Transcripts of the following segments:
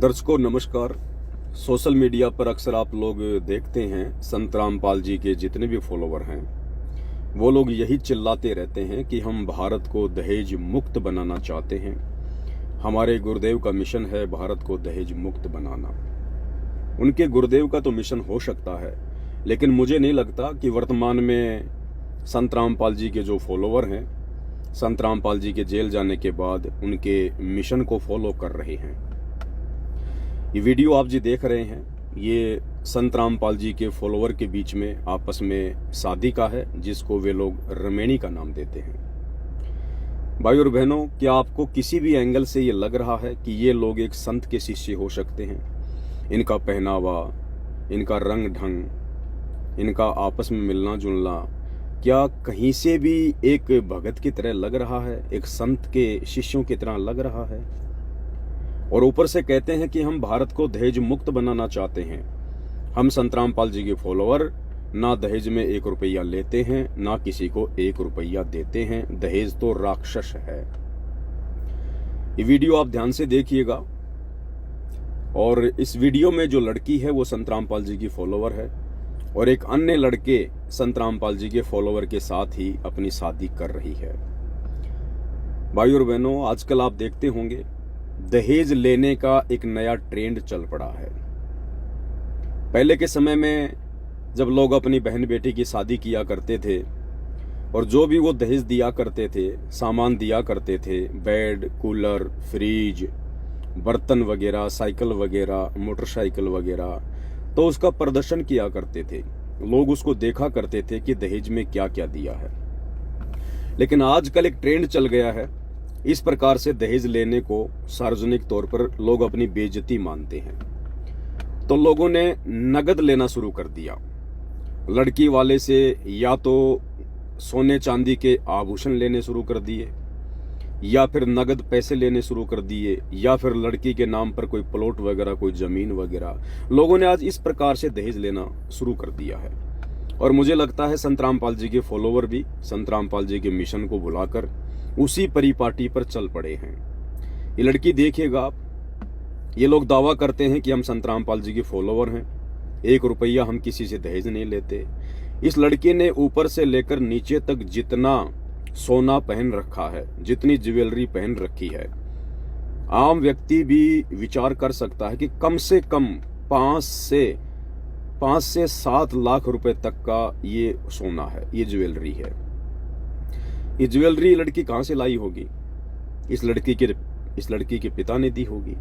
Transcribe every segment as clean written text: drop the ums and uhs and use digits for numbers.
दर्शकों नमस्कार। Social media पर अक्सर आप लोग देखते हैं संत रामपाल जी के जितने भी फॉलोवर हैं वो लोग यही चिल्लाते रहते हैं कि हम भारत को दहेज मुक्त बनाना चाहते हैं। हमारे गुरुदेव का मिशन है भारत को दहेज मुक्त बनाना। उनके गुरुदेव का तो मिशन हो सकता है, लेकिन मुझे नहीं लगता कि वर्तमान में संत रामपाल जी के जो फॉलोवर हैं संत रामपाल जी के जेल जाने के बाद उनके मिशन को फॉलो कर रहे हैं। ये वीडियो आप जी देख रहे हैं, ये संत रामपाल जी के फॉलोवर के बीच में आपस में शादी का है, जिसको वे लोग रमेणी का नाम देते हैं। भाई और बहनों, क्या आपको किसी भी एंगल से ये लग रहा है कि ये लोग एक संत के शिष्य हो सकते हैं? इनका पहनावा, इनका रंग ढंग, इनका आपस में मिलना जुलना क्या कहीं से भी एक भगत की तरह लग रहा है, एक संत के शिष्यों की तरह लग रहा है? और ऊपर से कहते हैं कि हम भारत को दहेज मुक्त बनाना चाहते हैं। हम संत रामपाल जी के फॉलोवर ना दहेज में 1 रुपया लेते हैं, ना किसी को 1 रुपया देते हैं। दहेज तो राक्षस है। ये वीडियो आप ध्यान से देखिएगा। और इस वीडियो में जो लड़की है वो संत रामपाल जी की फॉलोवर है और एक अन्य लड़के संत रामपाल जी के फॉलोवर के साथ ही अपनी शादी कर रही है। भाई और बहनों, आजकल आप देखते होंगे दहेज लेने का एक नया ट्रेंड चल पड़ा है। पहले के समय में जब लोग अपनी बहन बेटी की शादी किया करते थे और जो भी वो दहेज दिया करते थे, सामान दिया करते थे, बेड, कूलर, फ्रिज, बर्तन वगैरह, साइकिल वगैरह, मोटरसाइकिल वगैरह, तो उसका प्रदर्शन किया करते थे। लोग उसको देखा करते थे कि दहेज में क्या क्या दिया है। लेकिन आजकल एक ट्रेंड चल गया है, इस प्रकार से दहेज लेने को सार्वजनिक तौर पर लोग अपनी बेइज्जती मानते हैं। तो लोगों ने नगद लेना शुरू कर दिया। लड़की वाले से या तो सोने चांदी के आभूषण लेने शुरू कर दिए, या फिर नगद पैसे लेने शुरू कर दिए, या फिर लड़की के नाम पर कोई प्लॉट वगैरह, कोई जमीन वगैरह। लोगों ने आज इस प्रकार से दहेज लेना शुरू कर दिया है। और मुझे लगता है संत रामपाल जी के फॉलोवर भी संत रामपाल जी के मिशन को भुलाकर उसी परिपाटी पर चल पड़े हैं। ये लड़की देखिएगा आप, ये लोग दावा करते हैं कि हम संत रामपाल जी के फॉलोवर हैं, 1 रुपया हम किसी से दहेज नहीं लेते। इस लड़की ने ऊपर से लेकर नीचे तक जितना सोना पहन रखा है, जितनी ज्वेलरी पहन रखी है, आम व्यक्ति भी विचार कर सकता है कि कम से कम 5 से 7 लाख रुपए तक का ये सोना है, ये ज्वेलरी है। ये ज्वेलरी लड़की कहां से लाई होगी? इस लड़की के पिता ने दी होगी।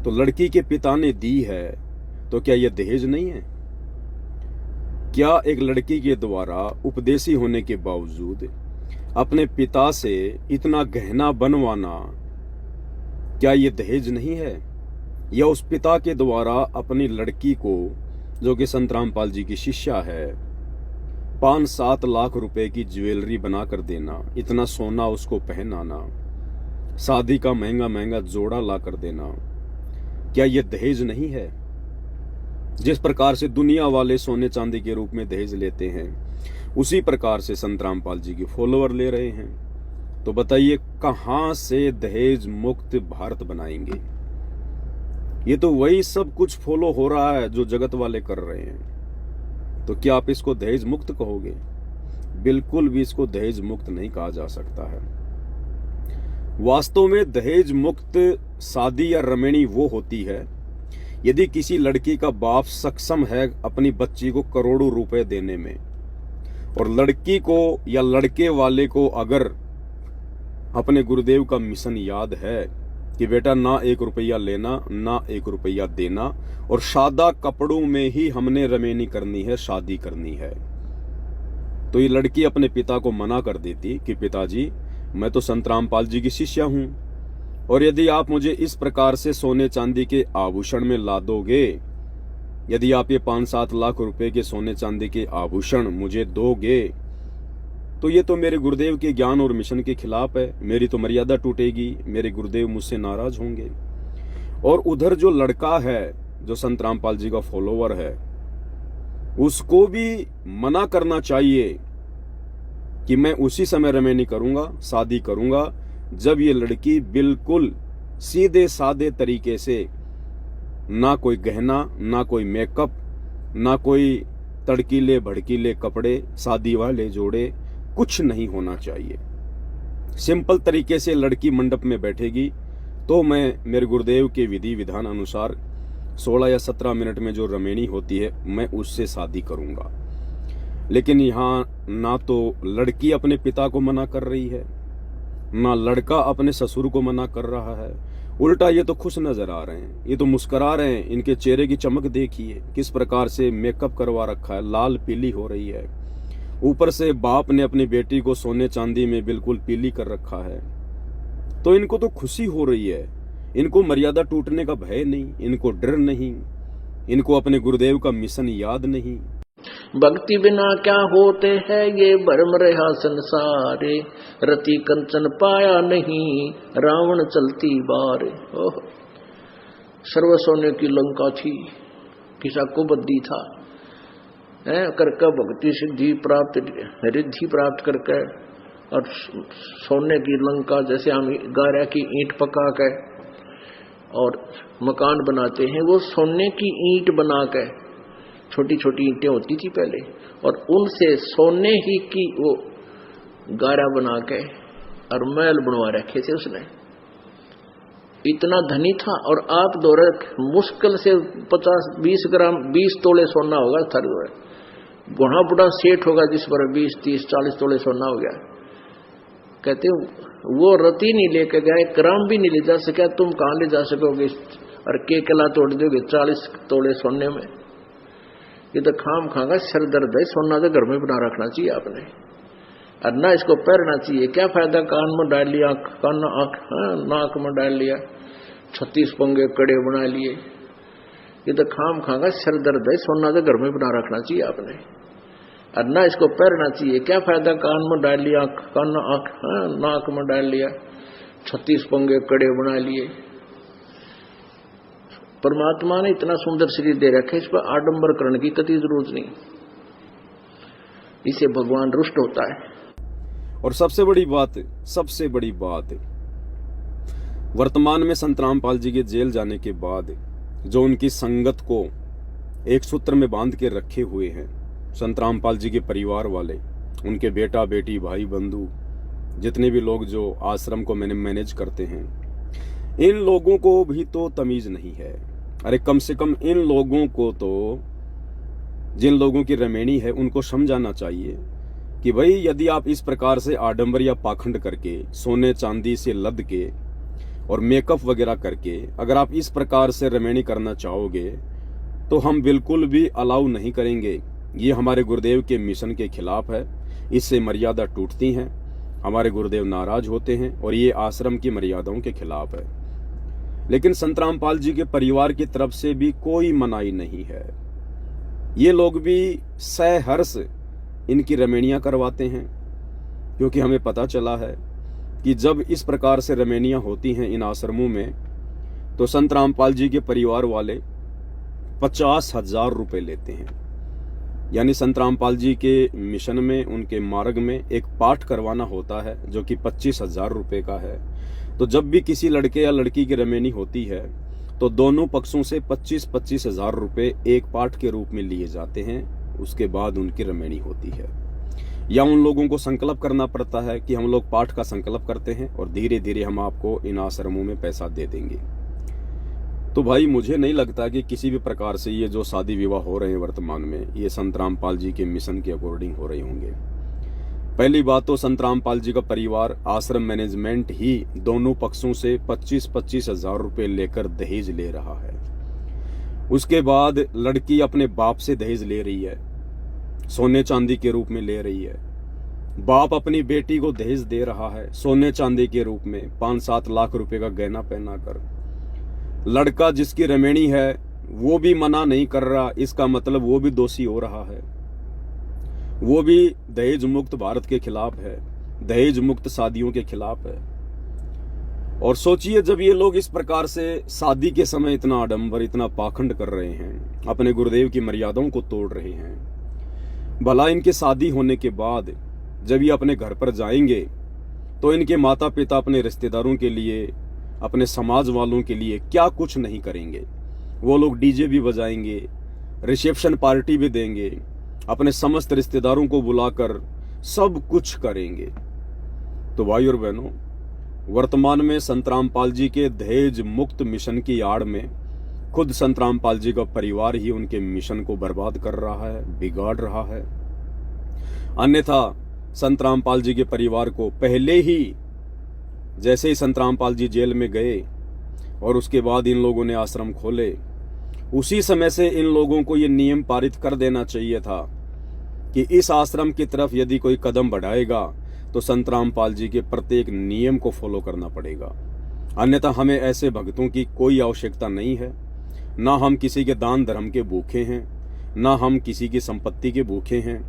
तो लड़की के पिता ने दी है तो क्या यह दहेज नहीं है? क्या एक लड़की के द्वारा उपदेशी होने के बावजूद अपने पिता से इतना गहना बनवाना, क्या यह दहेज नहीं है? या उस पिता के द्वारा अपनी लड़की को, जो कि संत रामपाल जी की शिष्या है, 5-7 लाख रुपए की ज्वेलरी बना कर देना, इतना सोना उसको पहनाना, शादी का महंगा महंगा जोड़ा ला कर देना, क्या यह दहेज नहीं है? जिस प्रकार से दुनिया वाले सोने चांदी के रूप में दहेज लेते हैं, उसी प्रकार से संत रामपाल जी के फॉलोवर ले रहे हैं। तो बताइए कहां से दहेज मुक्त भारत बनाएंगे? ये तो वही सब कुछ फॉलो हो रहा है जो जगत वाले कर रहे हैं। तो क्या आप इसको दहेज मुक्त कहोगे? बिल्कुल भी इसको दहेज मुक्त नहीं कहा जा सकता है। वास्तव में दहेज मुक्त शादी या रमेणी वो होती है यदि किसी लड़की का बाप सक्षम है अपनी बच्ची को करोड़ों रुपए देने में, और लड़की को या लड़के वाले को अगर अपने गुरुदेव का मिशन याद है कि बेटा ना 1 रुपया लेना, ना 1 रुपया देना, और सादा कपड़ों में ही हमने रमेनी करनी है, शादी करनी है, तो ये लड़की अपने पिता को मना कर देती कि पिताजी, मैं तो संत रामपाल जी की शिष्या हूं, और यदि आप मुझे इस प्रकार से सोने चांदी के आभूषण में ला दोगे, यदि आप ये 5-7 लाख रुपए के सोने चांदी के आभूषण मुझे दोगे, तो ये तो मेरे गुरुदेव के ज्ञान और मिशन के खिलाफ है। मेरी तो मर्यादा टूटेगी, मेरे गुरुदेव मुझसे नाराज होंगे। और उधर जो लड़का है, जो संत रामपाल जी का फॉलोवर है, उसको भी मना करना चाहिए कि मैं उसी समय रमेनी करूंगा, शादी करूंगा, जब ये लड़की बिल्कुल सीधे साधे तरीके से ना कोई गहना, ना कोई मेकअप, ना कोई तड़कीले भड़कीले कपड़े, शादी वाले जोड़े, कुछ नहीं होना चाहिए। सिंपल तरीके से लड़की मंडप में बैठेगी तो मैं मेरे गुरुदेव के विधि विधान अनुसार 16 या 17 मिनट में जो रमेणी होती है मैं उससे शादी करूंगा। लेकिन यहाँ ना तो लड़की अपने पिता को मना कर रही है, ना लड़का अपने ससुर को मना कर रहा है। उल्टा ये तो खुश नजर आ रहे हैं, ये तो मुस्कुरा रहे हैं। इनके चेहरे की चमक देखिए, किस प्रकार से मेकअप करवा रखा है, लाल पीली हो रही है। ऊपर से बाप ने अपनी बेटी को सोने चांदी में बिल्कुल पीली कर रखा है। तो इनको तो खुशी हो रही है, इनको मर्यादा टूटने का भय नहीं, इनको डर नहीं, इनको अपने गुरुदेव का मिशन याद नहीं। भक्ति बिना क्या होते हैं ये भरम रहा संसारे, रति कंचन पाया नहीं रावण चलती बार। ओह, सर्व सोने की लंका थी, किसा को बद्दी था, करके भक्ति सिद्धि प्राप्त रिद्धि प्राप्त करके, और सोने की लंका जैसे हम गारा की ईंट पका के और मकान बनाते हैं, वो सोने की ईंट बना के, छोटी छोटी ईंटें होती थी पहले, और उनसे सोने ही की वो गारा बना के और महल बनवा रखे थे उसने। इतना धनी था। और आप दौरे मुश्किल से 50-20 ग्राम 20 तोले सोना होगा थर, बुढ़ा बुढ़ा सेठ होगा जिस पर 20-30-40 तोले सोना हो गया। कहते वो रति नहीं लेके गए, ग्राम भी नहीं ले जा सका, तुम कहां ले जा सकोगे और के कला तोड़ दोगे 40 तोले सोने में। ये तो खाम खागा सर दर्द है। सोना तो घर में बना रखना चाहिए आपने, और ना इसको पहनना चाहिए। क्या फायदा कान में डाल लिया, कान नाक में डाल लिया, 36 पंगे कड़े बना लिए। ये तो खाम खागा सर दर्द है। सोना तो घर में बना रखना चाहिए आपने, और ना इसको पहनना चाहिए। क्या फायदा कान में डाल लिया, कान नाक में डाल लिया, 36 पंगे कड़े बना लिए। परमात्मा ने इतना सुंदर शरीर दे रखा है, इस पर आडंबर करने की कतई जरूरत नहीं, इसे भगवान रुष्ट होता है। और सबसे बड़ी बात वर्तमान में संत रामपाल जी के जेल जाने के बाद जो उनकी संगत को एक सूत्र में बांध के रखे हुए हैं संत रामपाल जी के परिवार वाले, उनके बेटा बेटी भाई बंधु, जितने भी लोग जो आश्रम को मैनेज करते हैं, इन लोगों को भी तो तमीज नहीं है। अरे कम से कम इन लोगों को तो, जिन लोगों की रमेणी है, उनको समझाना चाहिए कि भाई यदि आप इस प्रकार से आडंबर या पाखंड करके, सोने चांदी से लद के और मेकअप वगैरह करके अगर आप इस प्रकार से रमेणी करना चाहोगे तो हम बिल्कुल भी अलाउ नहीं करेंगे। ये हमारे गुरुदेव के मिशन के खिलाफ है, इससे मर्यादा टूटती हैं, हमारे गुरुदेव नाराज होते हैं और ये आश्रम की मर्यादाओं के खिलाफ है। लेकिन संत रामपाल जी के परिवार की तरफ से भी कोई मनाही नहीं है। ये लोग भी सहर्ष इनकी रमेणियां करवाते हैं, क्योंकि हमें पता चला है कि जब इस प्रकार से रमेणियां होती हैं इन आश्रमों में तो संत रामपाल जी के परिवार वाले 50,000 रुपए लेते हैं। यानी संत रामपाल जी के मिशन में, उनके मार्ग में एक पाठ करवाना होता है जो कि 25,000 रुपए का है। तो जब भी किसी लड़के या लड़की की रमेणी होती है तो दोनों पक्षों से 25,000 रुपए एक पाठ के रूप में लिए जाते हैं। उसके बाद उनकी रमेणी होती है, या उन लोगों को संकल्प करना पड़ता है कि हम लोग पाठ का संकल्प करते हैं और धीरे धीरे हम आपको इन आश्रमों में पैसा दे देंगे। तो भाई मुझे नहीं लगता कि किसी भी प्रकार से ये जो शादी विवाह हो रहे हैं वर्तमान में, ये संत रामपाल जी के मिशन के अकॉर्डिंग हो रहे होंगे। पहली बात तो संत रामपाल जी का परिवार, आश्रम मैनेजमेंट ही दोनों पक्षों से 25,000 रुपए लेकर दहेज ले रहा है। उसके बाद लड़की अपने बाप से दहेज ले रही है, सोने चांदी के रूप में ले रही है। बाप अपनी बेटी को दहेज दे रहा है सोने चांदी के रूप में, 5-7 लाख रुपए का गहना पहना कर। लड़का जिसकी रमेणी है वो भी मना नहीं कर रहा, इसका मतलब वो भी दोषी हो रहा है। वो भी दहेज मुक्त भारत के खिलाफ है, दहेज मुक्त शादियों के खिलाफ है। और सोचिए जब ये लोग इस प्रकार से शादी के समय इतना आडंबर, इतना पाखंड कर रहे हैं, अपने गुरुदेव की मर्यादाओं को तोड़ रहे हैं, भला इनके शादी होने के बाद जब ये अपने घर पर जाएंगे तो इनके माता पिता अपने रिश्तेदारों के लिए, अपने समाज वालों के लिए क्या कुछ नहीं करेंगे। वो लोग डीजे भी बजाएंगे, रिसेप्शन पार्टी भी देंगे, अपने समस्त रिश्तेदारों को बुलाकर सब कुछ करेंगे। तो भाई और बहनों, वर्तमान में संत रामपाल जी के दहेज मुक्त मिशन की आड़ में खुद संत रामपाल जी का परिवार ही उनके मिशन को बर्बाद कर रहा है, बिगाड़ रहा है। अन्यथा संत रामपाल जी के परिवार को पहले ही, जैसे ही संत रामपाल जी जेल में गए और उसके बाद इन लोगों ने आश्रम खोले, उसी समय से इन लोगों को ये नियम पारित कर देना चाहिए था कि इस आश्रम की तरफ यदि कोई कदम बढ़ाएगा तो संत रामपाल जी के प्रत्येक नियम को फॉलो करना पड़ेगा। अन्यथा हमें ऐसे भक्तों की कोई आवश्यकता नहीं है। ना हम किसी के दान धर्म के भूखे हैं, ना हम किसी की संपत्ति के भूखे हैं,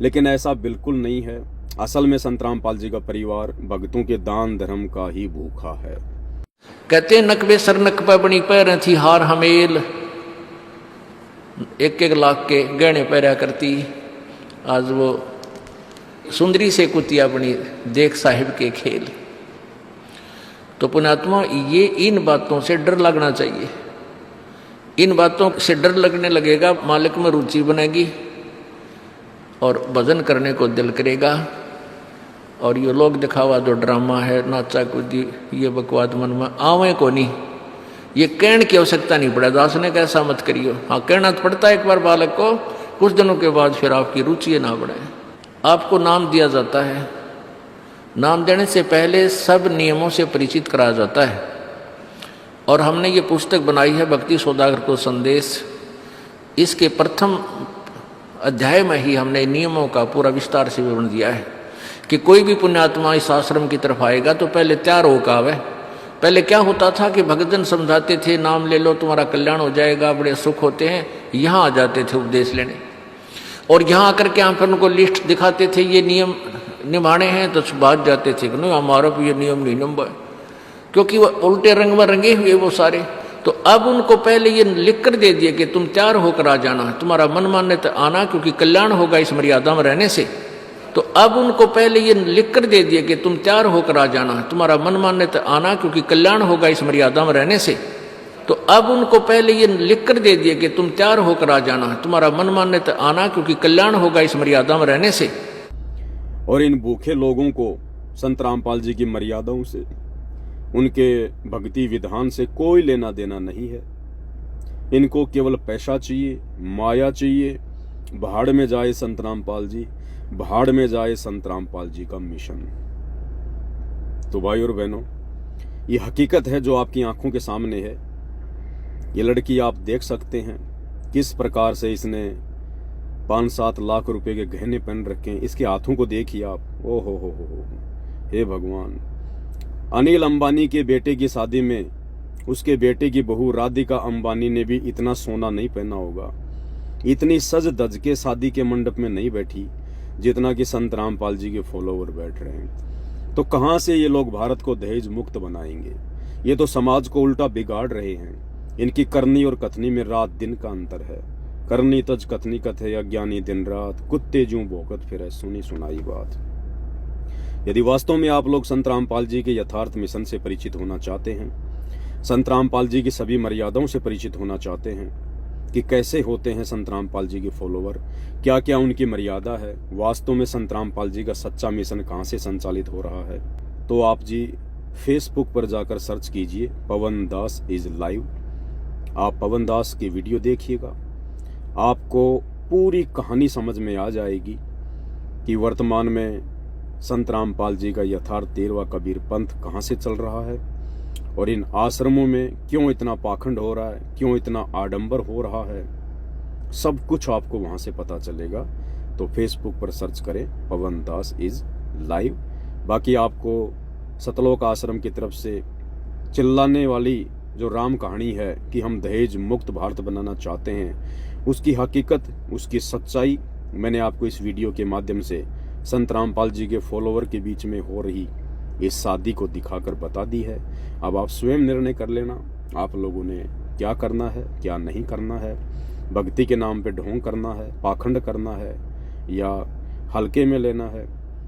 लेकिन ऐसा बिल्कुल नहीं है। असल में संत रामपाल जी का परिवार भक्तों के दान धर्म का ही भूखा है। कहते नकबे सर नकबा बनी पैर थी हार हमेल, 1-1 लाख के गहने पहरा करती, आज वो सुंदरी से कुतिया बनी, देख साहिब के खेल। तो पुण्यात्मा, ये इन बातों से डर लगना चाहिए। इन बातों से डर लगने लगेगा, मालिक में रुचि बनेगी और भजन करने को दिल करेगा। और ये लोग दिखावा जो ड्रामा है, नाचा कूदी, ये बकवाद मन में आवे को नहीं। ये कहने की आवश्यकता नहीं पड़ा, दास ने कैसा मत करियो। हाँ, कहना तो पड़ता है एक बार बालक को, कुछ दिनों के बाद फिर आपकी रुचि ना बढ़े। आपको नाम दिया जाता है, नाम देने से पहले सब नियमों से परिचित कराया जाता है। और हमने ये पुस्तक बनाई है भक्ति सौदागर को संदेश। इसके प्रथम अध्याय में ही हमने नियमों का पूरा विस्तार से विवरण दिया है कि कोई भी पुण्यात्मा इस आश्रम की तरफ आएगा तो पहले तैयार होकर आवे। पहले क्या होता था कि भक्तजन समझाते थे, नाम ले लो तुम्हारा कल्याण हो जाएगा, बड़े सुख होते हैं। यहाँ आ जाते थे उपदेश लेने, और यहाँ आकर के हम फिर उनको लिस्ट दिखाते थे, ये नियम निभाने हैं, तो बात जाते थे कि नहीं हमारा भी ये नियम नहीं निभा, क्योंकि वो उल्टे रंग में रंगे हुए वो सारे। तो अब उनको पहले ये लिख कर दे दिए कि तुम तैयार होकर आ जाना, तुम्हारा मन मान्य आना, क्योंकि कल्याण होगा इस मर्यादा में रहने से। तो अब उनको पहले ये लिख कर दे दिए कि तुम तैयार होकर आ जाना, तुम्हारा मन मान्य आना, क्योंकि कल्याण होगा इस मर्यादा में रहने से। तो अब उनको पहले ये लिख कर दे दिए कि तुम तैयार होकर आ जाना, तुम्हारा मन मान्य आना, क्योंकि कल्याण होगा इस मर्यादा में रहने से। और इन भूखे लोगों को संत रामपाल जी की मर्यादाओं से, उनके भक्ति विधान से कोई लेना देना नहीं है। इनको केवल पैसा चाहिए, माया चाहिए। भाड़ में जाए संत रामपाल जी, भाड़ में जाए संत रामपाल जी का मिशन। तो भाई और बहनों, ये हकीकत है जो आपकी आंखों के सामने है। ये लड़की आप देख सकते हैं किस प्रकार से इसने 5-7 लाख रुपए के गहने पहन रखे हैं। इसके हाथों को देखिए आप। ओ हो, हे भगवान। अनिल अंबानी के बेटे की शादी में उसके बेटे की बहू राधिका अंबानी ने भी इतना सोना नहीं पहना होगा, इतनी सज धज के शादी के मंडप में नहीं बैठी जितना कि संत रामपाल जी के फॉलोवर बैठ रहे हैं। तो कहां से ये लोग भारत को दहेज मुक्त बनाएंगे? ये तो समाज को उल्टा बिगाड़ रहे हैं। इनकी करनी और कथनी में रात दिन का अंतर है। करनी तज कथनी कथे, अज्ञानी दिन रात, कुत्ते जूं भौंकत फिरे, सुनी सुनाई बात। यदि वास्तव में आप लोग संत रामपाल जी के यथार्थ मिशन से परिचित होना चाहते हैं, संत रामपाल जी की सभी मर्यादाओं से परिचित होना चाहते हैं कि कैसे होते हैं संत रामपाल जी के फॉलोवर, क्या क्या उनकी मर्यादा है, वास्तव में संत रामपाल जी का सच्चा मिशन कहाँ से संचालित हो रहा है, तो आप जी फेसबुक पर जाकर सर्च कीजिए पवन दास इज लाइव। आप पवन दास की वीडियो देखिएगा, आपको पूरी कहानी समझ में आ जाएगी कि वर्तमान में संत रामपाल जी का यथार्थ 13वां कबीर पंथ कहाँ से चल रहा है और इन आश्रमों में क्यों इतना पाखंड हो रहा है, क्यों इतना आडंबर हो रहा है। सब कुछ आपको वहां से पता चलेगा। तो फेसबुक पर सर्च करें पवन दास इज लाइव। बाकी आपको सतलोक आश्रम की तरफ से चिल्लाने वाली जो राम कहानी है कि हम दहेज मुक्त भारत बनाना चाहते हैं, उसकी हकीकत, उसकी सच्चाई मैंने आपको इस वीडियो के माध्यम से संत रामपाल जी के फॉलोवर के बीच में हो रही इस शादी को दिखाकर बता दी है। अब आप स्वयं निर्णय कर लेना आप लोगों ने क्या करना है, क्या नहीं करना है। भक्ति के नाम पे ढोंग करना है, पाखंड करना है, या हल्के में लेना है,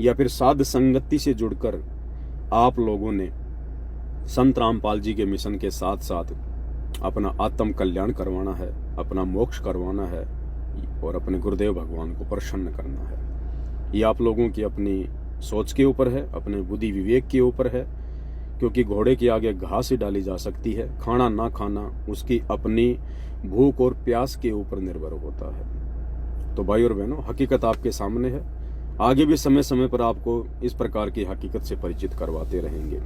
या फिर साध संगति से जुड़कर आप लोगों ने संत रामपाल जी के मिशन के साथ साथ अपना आत्म कल्याण करवाना है, अपना मोक्ष करवाना है और अपने गुरुदेव भगवान को प्रसन्न करना है। ये आप लोगों की अपनी सोच के ऊपर है, अपने बुद्धि विवेक के ऊपर है, क्योंकि घोड़े के आगे घास ही डाली जा सकती है। खाना ना खाना उसकी अपनी भूख और प्यास के ऊपर निर्भर होता है। तो भाई और बहनों, हकीकत आपके सामने है। आगे भी समय समय पर आपको इस प्रकार की हकीकत से परिचित करवाते रहेंगे।